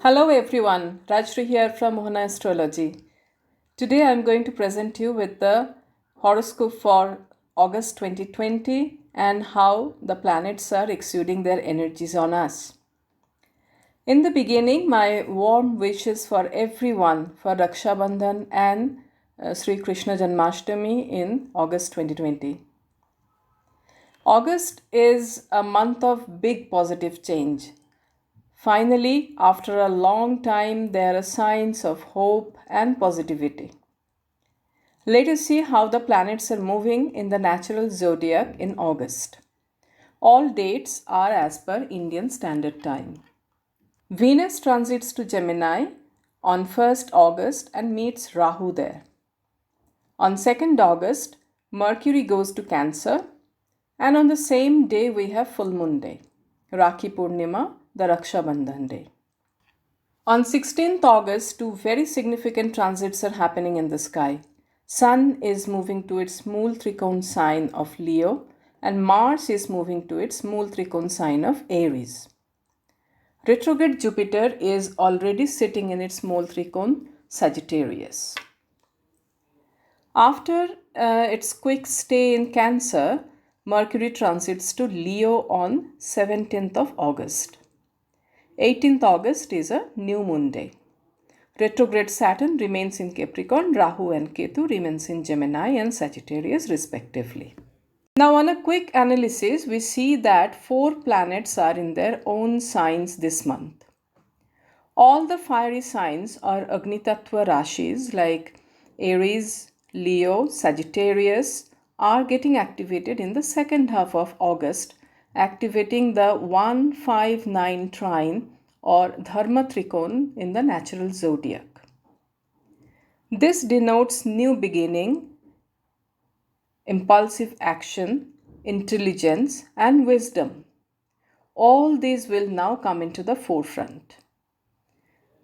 Hello everyone, Rajri here from mohanaastrology. Today I am going to present you with the horoscope for August 2020 and how the planets are exuding their energies on us. In the beginning, my warm wishes for everyone for Raksha Bandhan and Sri Krishna Janmashtami in August 2020. August is a month of big positive change. Finally, after a long time, there are signs of hope and positivity. Let us see how the planets are moving in the natural zodiac in August. All dates are as per Indian Standard Time. Venus transits to Gemini on 1st August and meets Rahu there. On 2nd August, Mercury goes to Cancer, and on the same day we have full moon day, Rakhi Purnima, the Raksha Bandhan day. On 16th August, two very significant transits are happening in the sky. Sun is moving to its Mool Trikon sign of Leo, and Mars is moving to its Mool Trikon sign of Aries. Retrograde Jupiter is already sitting in its Mool Trikon Sagittarius. After its quick stay in Cancer, Mercury transits to Leo on 17th of August. 18th August is a new moon day. Retrograde Saturn remains in Capricorn, Rahu and Ketu remains in Gemini and Sagittarius respectively. Now on a quick analysis, we see that 4 planets are in their own signs this month. All the fiery signs are Agni Tattva Rashis like Aries, Leo, Sagittarius are getting activated in the second half of August, activating the 159 trine or Dharma Trikon in the natural zodiac. This denotes new beginning, impulsive action, intelligence, and wisdom. All these will now come into the forefront.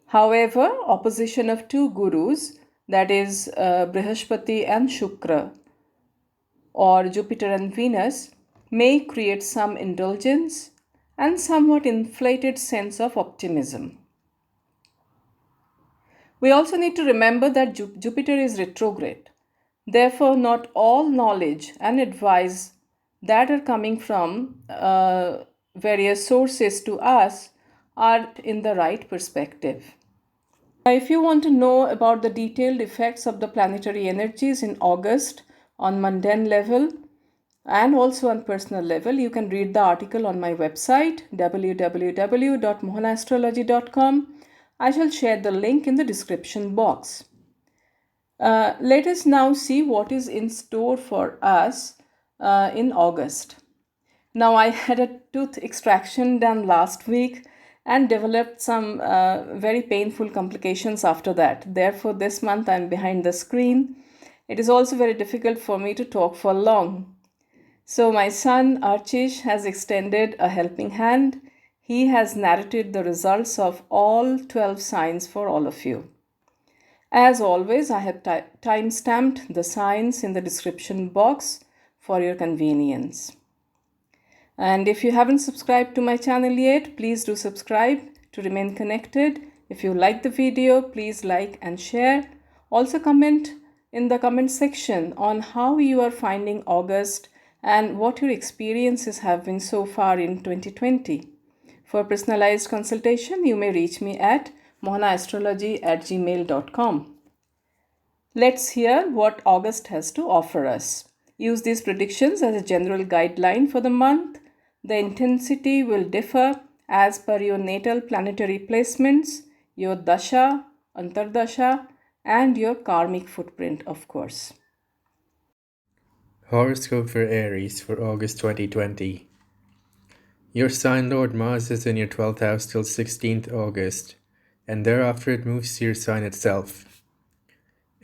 However, opposition of two gurus, that is Brihaspati and Shukra, or Jupiter and Venus, may create some indulgence and somewhat inflated sense of optimism. We also need to remember that Jupiter is retrograde. Therefore, not all knowledge and advice that are coming from various sources to us are in the right perspective. If you want to know about the detailed effects of the planetary energies in August on mundane level and also on personal level, you can read the article on my website www.mohanaastrology.com. I shall share the link in the description box. Let us now see what is in store for us in August. Now, I had a tooth extraction done last week and developed some very painful complications after that. Therefore, this month I'm behind the screen. It is also very difficult for me to talk for long. So my son Archish has extended a helping hand. He has narrated the results of all 12 signs for all of you. As always, I have time-stamped the signs in the description box for your convenience. And if you haven't subscribed to my channel yet, please do subscribe to remain connected. If you like the video, please like and share. Also comment in the comment section on how you are finding August and what your experiences have been so far in 2020. For personalized consultation, you may reach me at mohanaastrology@gmail.com. Let's hear what August has to offer us. Use these predictions as a general guideline for the month. The intensity will differ as per your natal planetary placements, your dasha, antardasha, and your karmic footprint, of course. Horoscope for Aries for August 2020. Your sign Lord Mars is in your 12th house till 16th August, and thereafter it moves to your sign itself.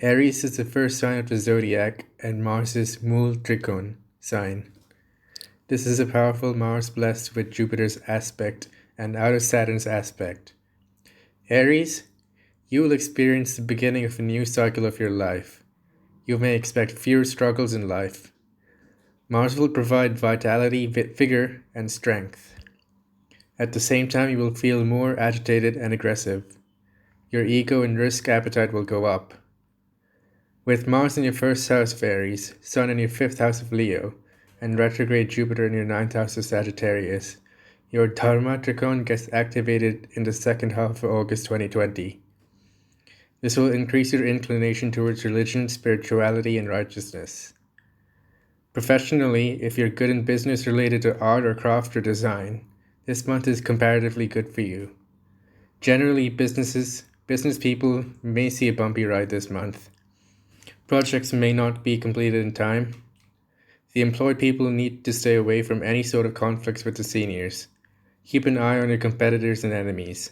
Aries is the first sign of the zodiac and Mars's Mool Trikon sign. This is a powerful Mars blessed with Jupiter's aspect and out of Saturn's aspect. Aries, you will experience the beginning of a new cycle of your life. You may expect fewer struggles in life. Mars will provide vitality, vigor, and strength. At the same time, you will feel more agitated and aggressive. Your ego and risk appetite will go up. With Mars in your first house of Aries, Sun in your fifth house of Leo, and retrograde Jupiter in your ninth house of Sagittarius, your Dharma Trikon gets activated in the second half of August 2020. This will increase your inclination towards religion, spirituality, and righteousness. Professionally, if you're good in business related to art or craft or design, this month is comparatively good for you. Generally, business people may see a bumpy ride this month. Projects may not be completed in time. The employed people need to stay away from any sort of conflicts with the seniors. Keep an eye on your competitors and enemies.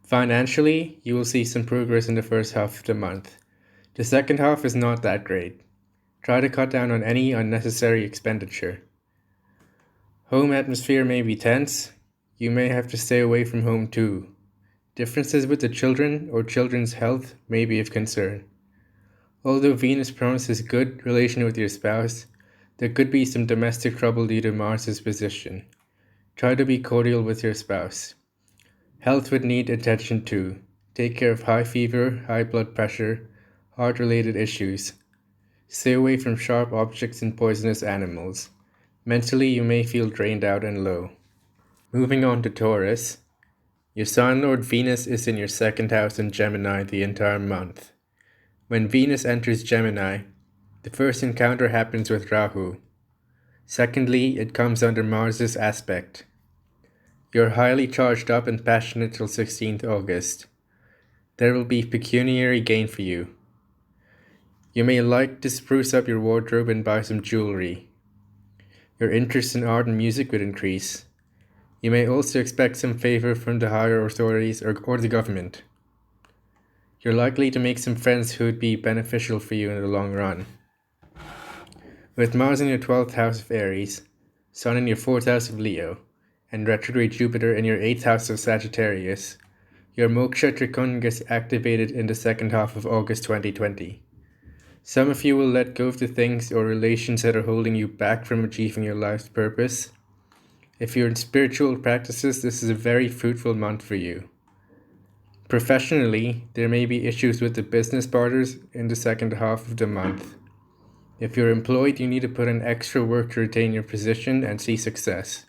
Financially, you will see some progress in the first half of the month. The second half is not that great. Try to cut down on any unnecessary expenditure. Home atmosphere may be tense. You may have to stay away from home too. Differences with the children or children's health may be of concern. Although Venus promises good relation with your spouse, there could be some domestic trouble due to Mars's position. Try to be cordial with your spouse. Health would need attention too. Take care of high fever, high blood pressure, heart-related issues. Stay away from sharp objects and poisonous animals. Mentally, you may feel drained out and low. Moving on to Taurus. Your Sun Lord Venus is in your second house in Gemini the entire month. When Venus enters Gemini, the first encounter happens with Rahu. Secondly, it comes under Mars's aspect. You're highly charged up and passionate till 16th August. There will be pecuniary gain for you. You may like to spruce up your wardrobe and buy some jewelry. Your interest in art and music would increase. You may also expect some favor from the higher authorities or the government. You're likely to make some friends who would be beneficial for you in the long run. With Mars in your 12th house of Aries, Sun in your 4th house of Leo, and retrograde Jupiter in your 8th house of Sagittarius, your Moksha Trikon gets activated in the second half of August 2020. Some of you will let go of the things or relations that are holding you back from achieving your life's purpose. If you're in spiritual practices, this is a very fruitful month for you. Professionally, there may be issues with the business partners in the second half of the month. If you're employed, you need to put in extra work to retain your position and see success.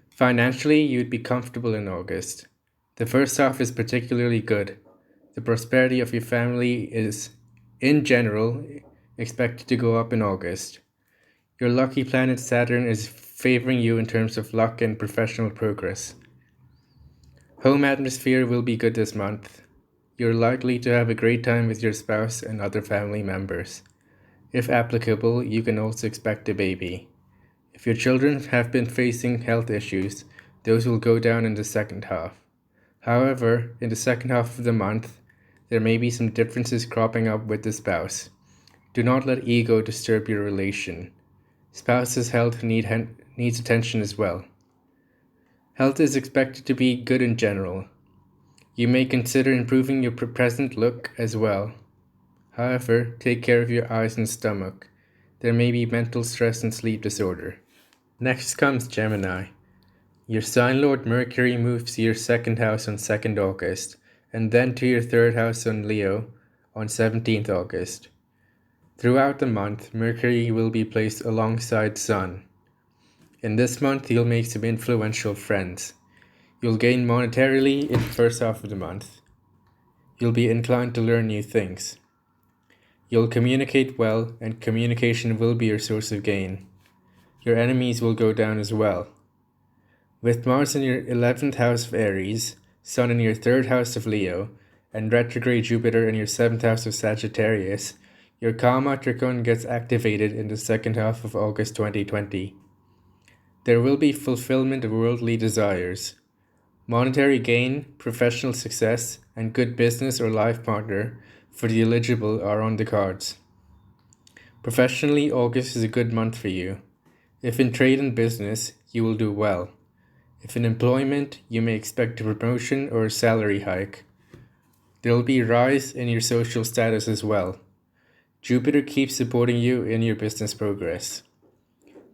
Financially, you'd be comfortable in August. The first half is particularly good. The prosperity of your family is, in general, expected to go up in August. Your lucky planet Saturn is favoring you in terms of luck and professional progress. Home atmosphere will be good this month. You're likely to have a great time with your spouse and other family members. If applicable, you can also expect a baby. If your children have been facing health issues, those will go down in the second half. However, in the second half of the month, there may be some differences cropping up with the spouse. Do not let ego disturb your relation. Spouse's health needs attention as well. Health is expected to be good in general. You may consider improving your present look as well. However, take care of your eyes and stomach. There may be mental stress and sleep disorder. Next comes Gemini. Your sign lord Mercury moves to your second house on 2nd August, and then to your third house on Leo on 17th August. Throughout the month, Mercury will be placed alongside Sun. In this month, you'll make some influential friends. You'll gain monetarily in the first half of the month. You'll be inclined to learn new things. You'll communicate well, and communication will be your source of gain. Your enemies will go down as well. With Mars in your 11th house of Aries, Sun in your 3rd house of Leo, and retrograde Jupiter in your 7th house of Sagittarius, your Karma Trikon gets activated in the second half of August 2020. There will be fulfillment of worldly desires. Monetary gain, professional success, and good business or life partner for the eligible are on the cards. Professionally, August is a good month for you. If in trade and business, you will do well. If in employment, you may expect a promotion or a salary hike. There will be a rise in your social status as well. Jupiter keeps supporting you in your business progress.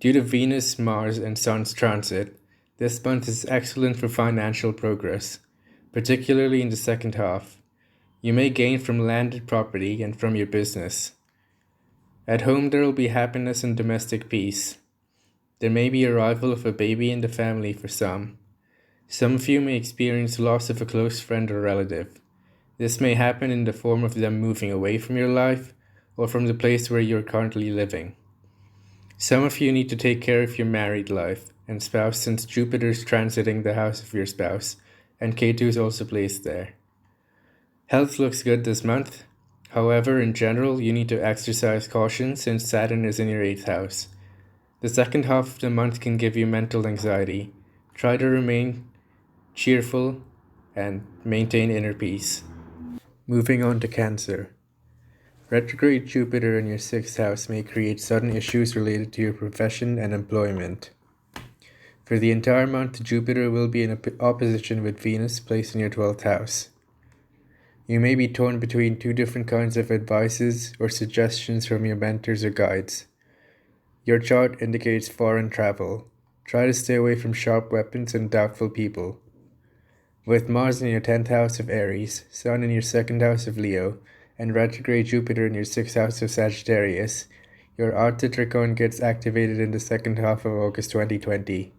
Due to Venus, Mars, and Sun's transit, This month is excellent for financial progress, particularly in the second half. You may gain from landed property and from your business. At home, there will be happiness and domestic peace. There may be arrival of a baby in the family for some. Some of you may experience loss of a close friend or relative. This may happen in the form of them moving away from your life or from the place where you're currently living. Some of you need to take care of your married life and spouse since Jupiter is transiting the house of your spouse and Ketu is also placed there. Health looks good this month. However, in general, you need to exercise caution since Saturn is in your 8th house. The second half of the month can give you mental anxiety. Try to remain cheerful and maintain inner peace. Moving on to Cancer. Retrograde Jupiter in your 6th house may create sudden issues related to your profession and employment. For the entire month, Jupiter will be in opposition with Venus placed in your 12th house. You may be torn between two different kinds of advices or suggestions from your mentors or guides. Your chart indicates foreign travel. Try to stay away from sharp weapons and doubtful people. With Mars in your 10th house of Aries, Sun in your 2nd house of Leo, and retrograde Jupiter in your 6th house of Sagittarius, your Artha Trichon gets activated in the second half of August 2020.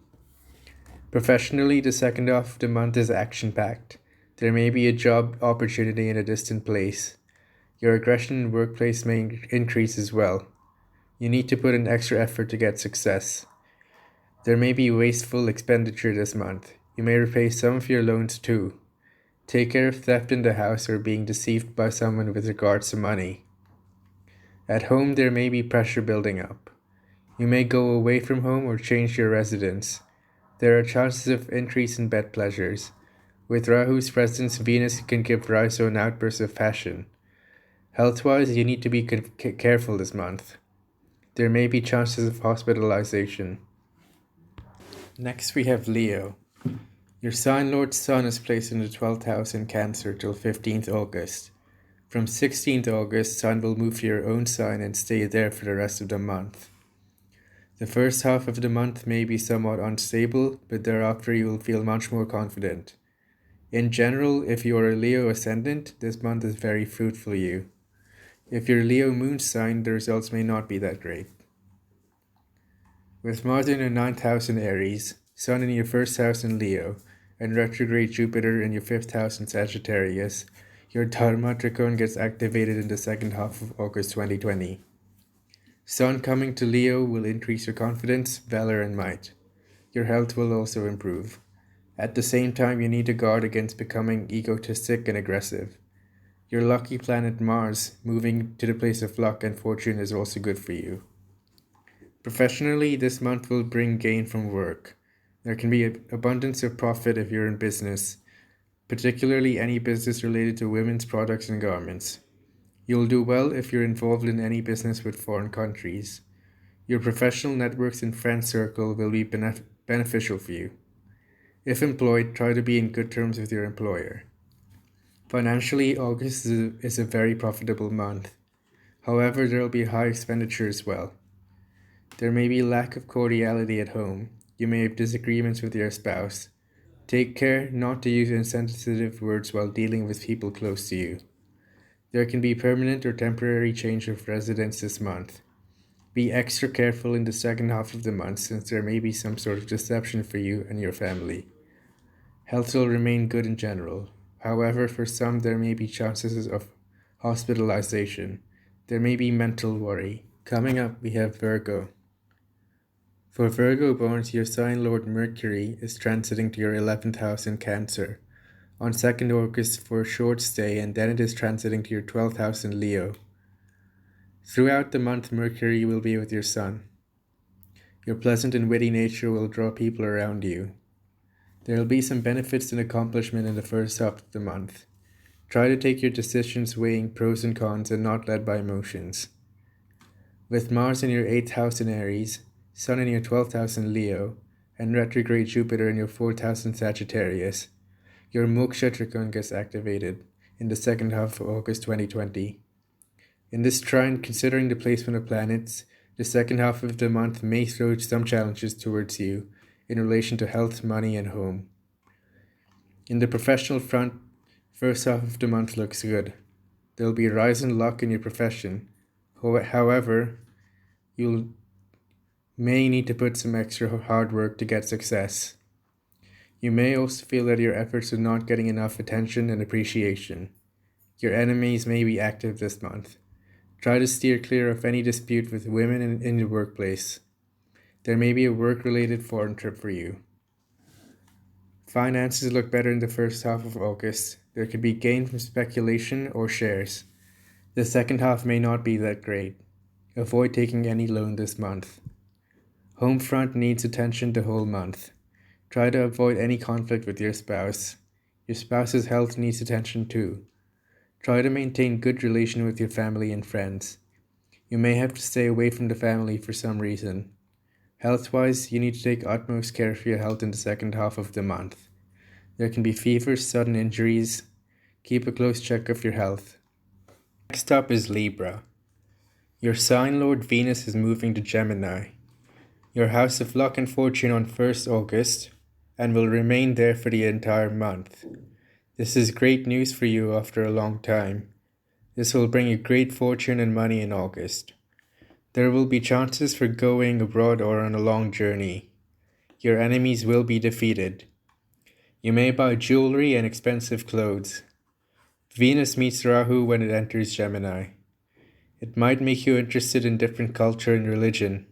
Professionally, the second half of the month is action-packed. There may be a job opportunity in a distant place. Your aggression in workplace may increase as well. You need to put in extra effort to get success. There may be wasteful expenditure this month. You may repay some of your loans too. Take care of theft in the house or being deceived by someone with regards to money. At home, there may be pressure building up. You may go away from home or change your residence. There are chances of increase in bed pleasures. With Rahu's presence, Venus can give rise to an outburst of passion. Health-wise, you need to be careful this month. There may be chances of hospitalization. Next we have Leo. Your sign lord Sun is placed in the 12th house in Cancer till 15th August. From 16th August, Sun will move to your own sign and stay there for the rest of the month. The first half of the month may be somewhat unstable, but thereafter you will feel much more confident. In general, if you are a Leo ascendant, this month is very fruitful for you. If you're Leo moon sign, the results may not be that great. With Mars in your 9th house in Aries, Sun in your 1st house in Leo, and retrograde Jupiter in your 5th house in Sagittarius, your Dharma Trichon gets activated in the second half of August 2020. Sun coming to Leo will increase your confidence, valor, and might. Your health will also improve. At the same time, you need to guard against becoming egotistic and aggressive. Your lucky planet Mars, moving to the place of luck and fortune, is also good for you. Professionally, this month will bring gain from work. There can be an abundance of profit if you're in business, particularly any business related to women's products and garments. You'll do well if you're involved in any business with foreign countries. Your professional networks and friend circle will be beneficial for you. If employed, try to be in good terms with your employer. Financially, August is a very profitable month. However, there will be high expenditure as well. There may be lack of cordiality at home. You may have disagreements with your spouse. Take care not to use insensitive words while dealing with people close to you. There can be permanent or temporary change of residence this month. Be extra careful in the second half of the month since there may be some sort of deception for you and your family. Health will remain good in general. However, for some there may be chances of hospitalization. There may be mental worry. Coming up, we have Virgo. For Virgo borns, your sign lord Mercury is transiting to your 11th house in Cancer on 2nd August for a short stay, and then it is transiting to your 12th house in Leo. Throughout the month, Mercury will be with your sun. Your pleasant and witty nature will draw people around you. There will be some benefits and accomplishment in the first half of the month. Try to take your decisions weighing pros and cons and not led by emotions. With Mars in your 8th house in Aries, Sun in your 12th house in Leo, and retrograde Jupiter in your 4th house in Sagittarius, your Moksha Trichon gets activated in the second half of August 2020. In this trine, considering the placement of planets, the second half of the month may throw some challenges towards you, in relation to health, money, and home. In the professional front, first half of the month looks good. There will be a rise in luck in your profession. However, you may need to put some extra hard work to get success. You may also feel that your efforts are not getting enough attention and appreciation. Your enemies may be active this month. Try to steer clear of any dispute with women in your workplace. There may be a work-related foreign trip for you. Finances look better in the first half of August. There could be gain from speculation or shares. The second half may not be that great. Avoid taking any loan this month. Home front needs attention the whole month. Try to avoid any conflict with your spouse. Your spouse's health needs attention too. Try to maintain good relation with your family and friends. You may have to stay away from the family for some reason. Health-wise, you need to take utmost care for your health in the second half of the month. There can be fevers, sudden injuries. Keep a close check of your health. Next up is Libra. Your sign lord Venus is moving to Gemini, your house of luck and fortune on 1st August, and will remain there for the entire month. This is great news for you after a long time. This will bring you great fortune and money in August. There will be chances for going abroad or on a long journey. Your enemies will be defeated. You may buy jewelry and expensive clothes. Venus meets Rahu when it enters Gemini. It might make you interested in different culture and religion.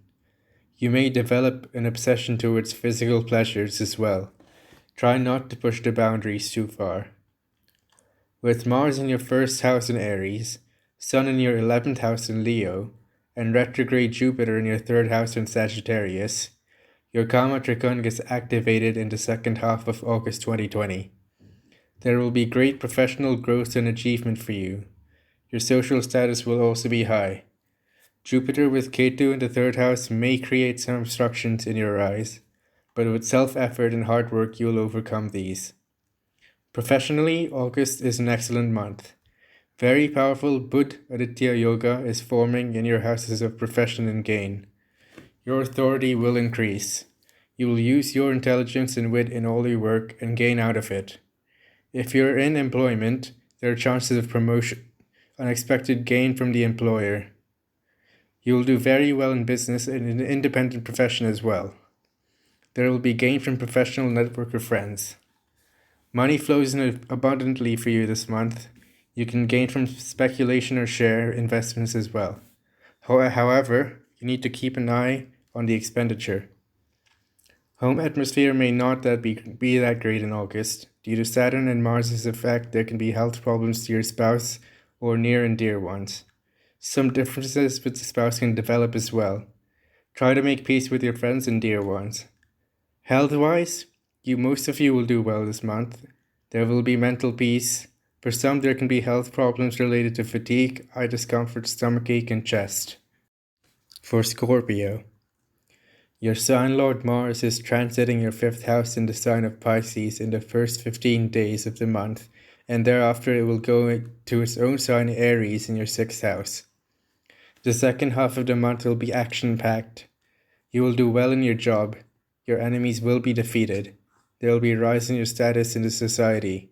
You may develop an obsession towards physical pleasures as well. Try not to push the boundaries too far. With Mars in your first house in Aries, Sun in your 11th house in Leo, and retrograde Jupiter in your 3rd house in Sagittarius, your Karma Trikona gets activated in the second half of August 2020. There will be great professional growth and achievement for you. Your social status will also be high. Jupiter with Ketu in the 3rd house may create some obstructions in your eyes, but with self-effort and hard work you will overcome these. Professionally, August is an excellent month. Very powerful Buddha-Aditya Yoga is forming in your houses of profession and gain. Your authority will increase. You will use your intelligence and wit in all your work and gain out of it. If you're in employment, there are chances of promotion, unexpected gain from the employer. You will do very well in business and in an independent profession as well. There will be gain from professional network of friends. Money flows in abundantly for you this month. You can gain from speculation or share investments as well. However, you need to keep an eye on the expenditure. Home atmosphere may not be that great in August. Due to Saturn and Mars' effect, there can be health problems to your spouse or near and dear ones. Some differences with the spouse can develop as well. Try to make peace with your friends and dear ones. Health-wise, most of you will do well this month. There will be mental peace. For some, there can be health problems related to fatigue, eye discomfort, stomachache, and chest. For Scorpio, your sign lord Mars is transiting your 5th house in the sign of Pisces in the first 15 days of the month, and thereafter it will go to its own sign Aries in your 6th house. The second half of the month will be action-packed. You will do well in your job. Your enemies will be defeated. There will be a rise in your status in the society.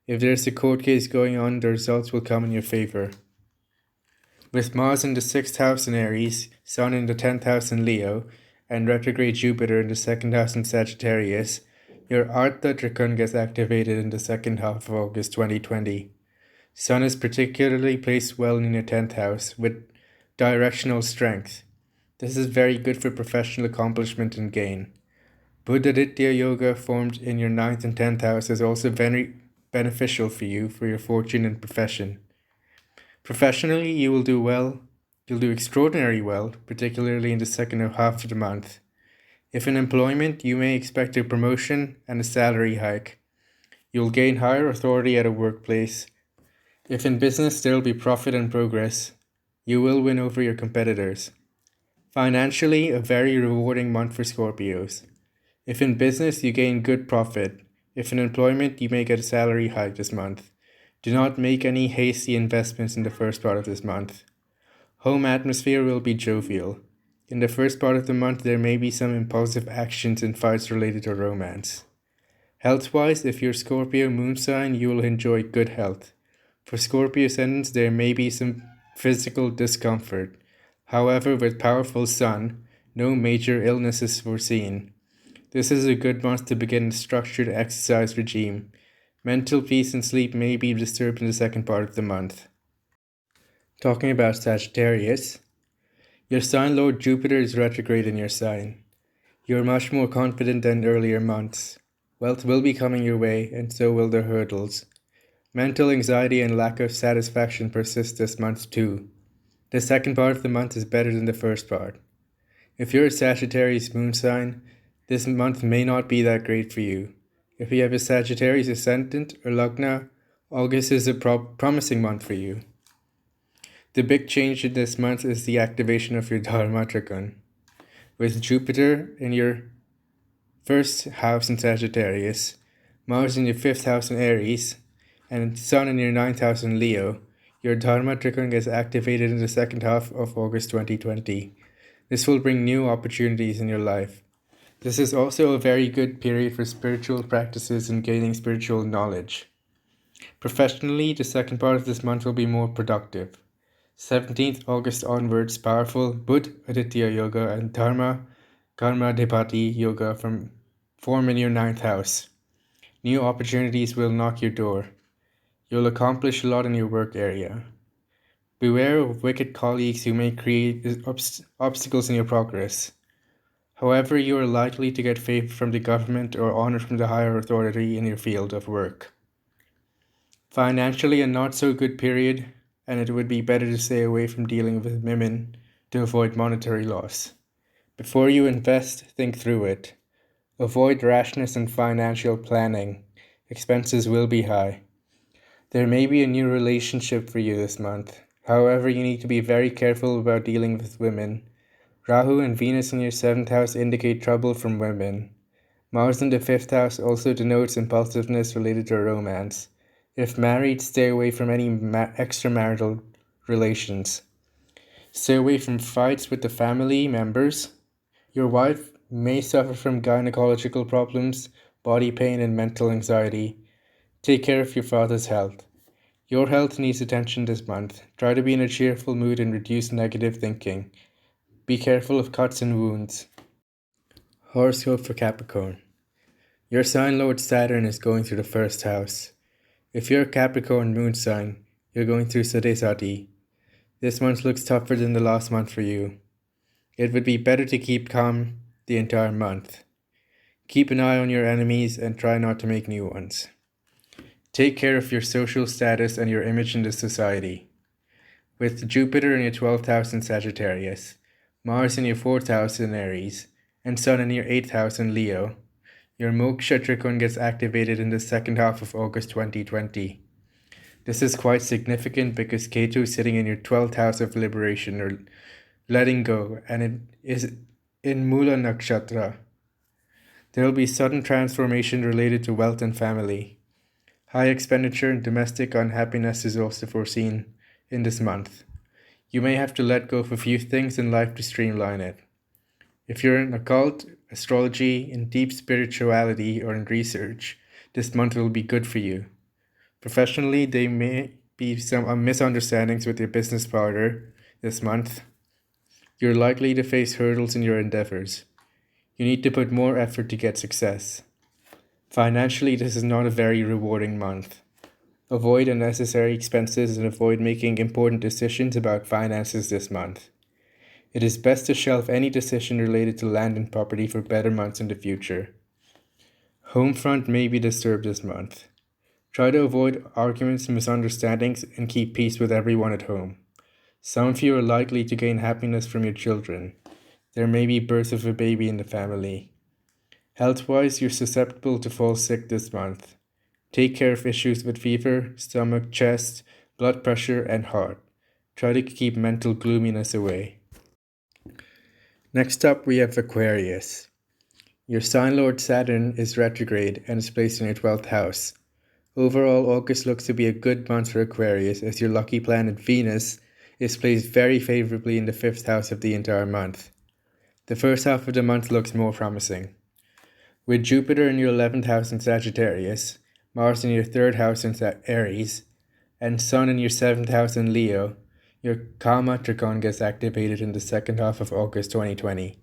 If there is a court case going on, the results will come in your favor. With Mars in the 6th house in Aries, Sun in the 10th house in Leo, and retrograde Jupiter in the 2nd house in Sagittarius, your Artha Trikona gets activated in the second half of August 2020. Sun is particularly placed well in your 10th house with directional strength. This is very good for professional accomplishment and gain. Buddha-Aditya Yoga formed in your 9th and 10th house is also very beneficial for you for your fortune and profession. Professionally, you will do well. You'll do extraordinarily well, particularly in the second half of the month. If in employment, you may expect a promotion and a salary hike. You'll gain higher authority at a workplace. If in business, there will be profit and progress. You will win over your competitors. Financially, a very rewarding month for Scorpios. If in business, you gain good profit. If in employment, you may get a salary hike this month. Do not make any hasty investments in the first part of this month. Home atmosphere will be jovial. In the first part of the month, there may be some impulsive actions and fights related to romance. Health-wise, if you're Scorpio moon sign, you will enjoy good health. For Scorpio ascendants, there may be some physical discomfort. However, with powerful sun, no major illnesses foreseen. This is a good month to begin a structured exercise regime. Mental peace and sleep may be disturbed in the second part of the month. Talking about Sagittarius, your sign lord Jupiter is retrograde in your sign. You are much more confident than earlier months. Wealth will be coming your way, and so will the hurdles. Mental anxiety and lack of satisfaction persist this month too. The second part of the month is better than the first part. If you're a Sagittarius moon sign, this month may not be that great for you. If you have a Sagittarius ascendant or Lagna, August is a promising month for you. The big change in this month is the activation of your Dharma Trigon. With Jupiter in your first house in Sagittarius, Mars in your fifth house in Aries, and Sun in your ninth house in Leo, your Dharma Trigon gets activated in the second half of August 2020. This will bring new opportunities in your life. This is also a very good period for spiritual practices and gaining spiritual knowledge. Professionally, the second part of this month will be more productive. 17th August onwards, powerful Buddh Aditya Yoga and Dharma Karmadhipati Yoga form in your ninth house. New opportunities will knock your door. You'll accomplish a lot in your work area. Beware of wicked colleagues who may create obstacles in your progress. However, you are likely to get favor from the government or honor from the higher authority in your field of work. Financially, a not so good period, and it would be better to stay away from dealing with women to avoid monetary loss. Before you invest, think through it. Avoid rashness in financial planning. Expenses will be high. There may be a new relationship for you this month. However, you need to be very careful about dealing with women. Rahu and Venus in your seventh house indicate trouble from women. Mars in the fifth house also denotes impulsiveness related to romance. If married, stay away from any extramarital relations. Stay away from fights with the family members. Your wife may suffer from gynecological problems, body pain, and mental anxiety. Take care of your father's health. Your health needs attention this month. Try to be in a cheerful mood and reduce negative thinking. Be careful of cuts and wounds. Horoscope for Capricorn. Your sign lord Saturn is going through the first house. If you're a Capricorn moon sign, you're going through Sadesati. This month looks tougher than the last month for you. It would be better to keep calm the entire month. Keep an eye on your enemies and try not to make new ones. Take care of your social status and your image in the society. With Jupiter in your 12th house in Sagittarius, Mars in your 4th house in Aries, and Sun in your 8th house in Leo, your Moksha Trigon gets activated in the second half of August 2020. This is quite significant because Ketu is sitting in your 12th house of liberation or letting go, and it is in Mula Nakshatra. There will be sudden transformation related to wealth and family. High expenditure and domestic unhappiness is also foreseen in this month. You may have to let go of a few things in life to streamline it. If you're in occult, astrology, in deep spirituality, or in research, this month will be good for you. Professionally, there may be some misunderstandings with your business partner this month. You're likely to face hurdles in your endeavors. You need to put more effort to get success. Financially, this is not a very rewarding month. Avoid unnecessary expenses and avoid making important decisions about finances this month. It is best to shelve any decision related to land and property for better months in the future. Home front may be disturbed this month. Try to avoid arguments and misunderstandings and keep peace with everyone at home. Some of you are likely to gain happiness from your children. There may be birth of a baby in the family. Health-wise, you're susceptible to fall sick this month. Take care of issues with fever, stomach, chest, blood pressure, and heart. Try to keep mental gloominess away. Next up, we have Aquarius. Your sign lord Saturn is retrograde and is placed in your 12th house. Overall, August looks to be a good month for Aquarius as your lucky planet Venus is placed very favorably in the 5th house of the entire month. The first half of the month looks more promising. With Jupiter in your 11th house in Sagittarius, Mars in your 3rd house in Aries, and Sun in your 7th house in Leo, your Karma Trikon gets activated in the second half of August 2020.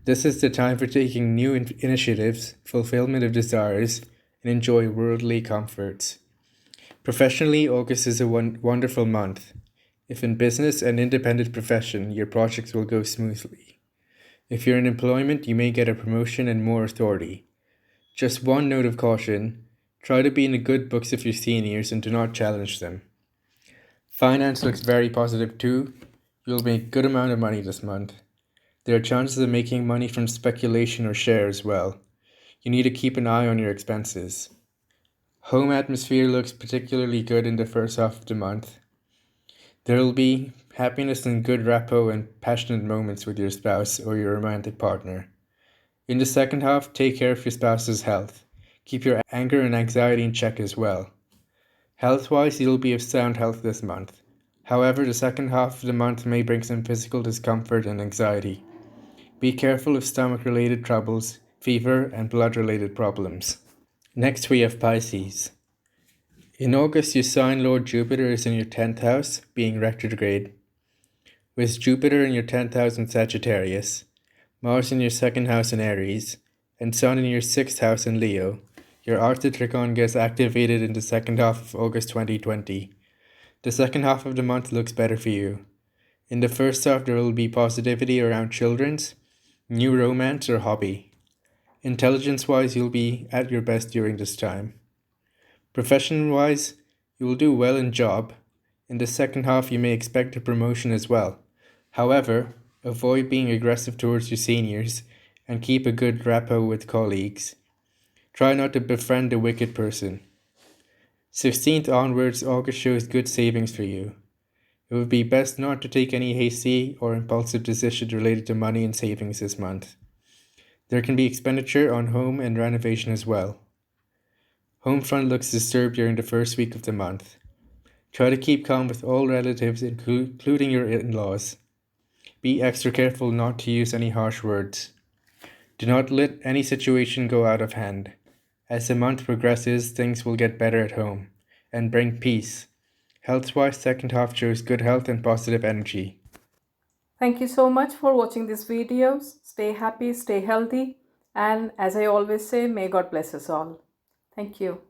This is the time for taking new initiatives, fulfillment of desires, and enjoy worldly comforts. Professionally, August is a wonderful month. If in business and independent profession, your projects will go smoothly. If you're in employment, you may get a promotion and more authority. Just one note of caution, try to be in the good books of your seniors and do not challenge them. Finance looks very positive too. You'll make a good amount of money this month. There are chances of making money from speculation or shares as well. You need to keep an eye on your expenses. Home atmosphere looks particularly good in the first half of the month. There will be happiness and good rapport and passionate moments with your spouse or your romantic partner. In the second half, take care of your spouse's health. Keep your anger and anxiety in check as well. Health-wise, you'll be of sound health this month. However, the second half of the month may bring some physical discomfort and anxiety. Be careful of stomach-related troubles, fever, and blood-related problems. Next, we have Pisces. In August, your sign Lord Jupiter is in your 10th house, being retrograde. With Jupiter in your 10th house in Sagittarius, Mars in your 2nd house in Aries, and Sun in your 6th house in Leo, your Artha Trikon gets activated in the second half of August 2020. The second half of the month looks better for you. In the first half, there will be positivity around children's, new romance, or hobby. Intelligence-wise, you'll be at your best during this time. Profession-wise, you will do well in job. In the second half, you may expect a promotion as well. However, avoid being aggressive towards your seniors and keep a good rapport with colleagues. Try not to befriend a wicked person. 16th onwards, August shows good savings for you. It would be best not to take any hasty or impulsive decisions related to money and savings this month. There can be expenditure on home and renovation as well. Home front looks disturbed during the first week of the month. Try to keep calm with all relatives, including your in-laws. Be extra careful not to use any harsh words. Do not let any situation go out of hand. As the month progresses, things will get better at home and bring peace. Health-wise, second half shows good health and positive energy. Thank you so much for watching these videos. Stay happy, stay healthy, and as I always say, may God bless us all. Thank you.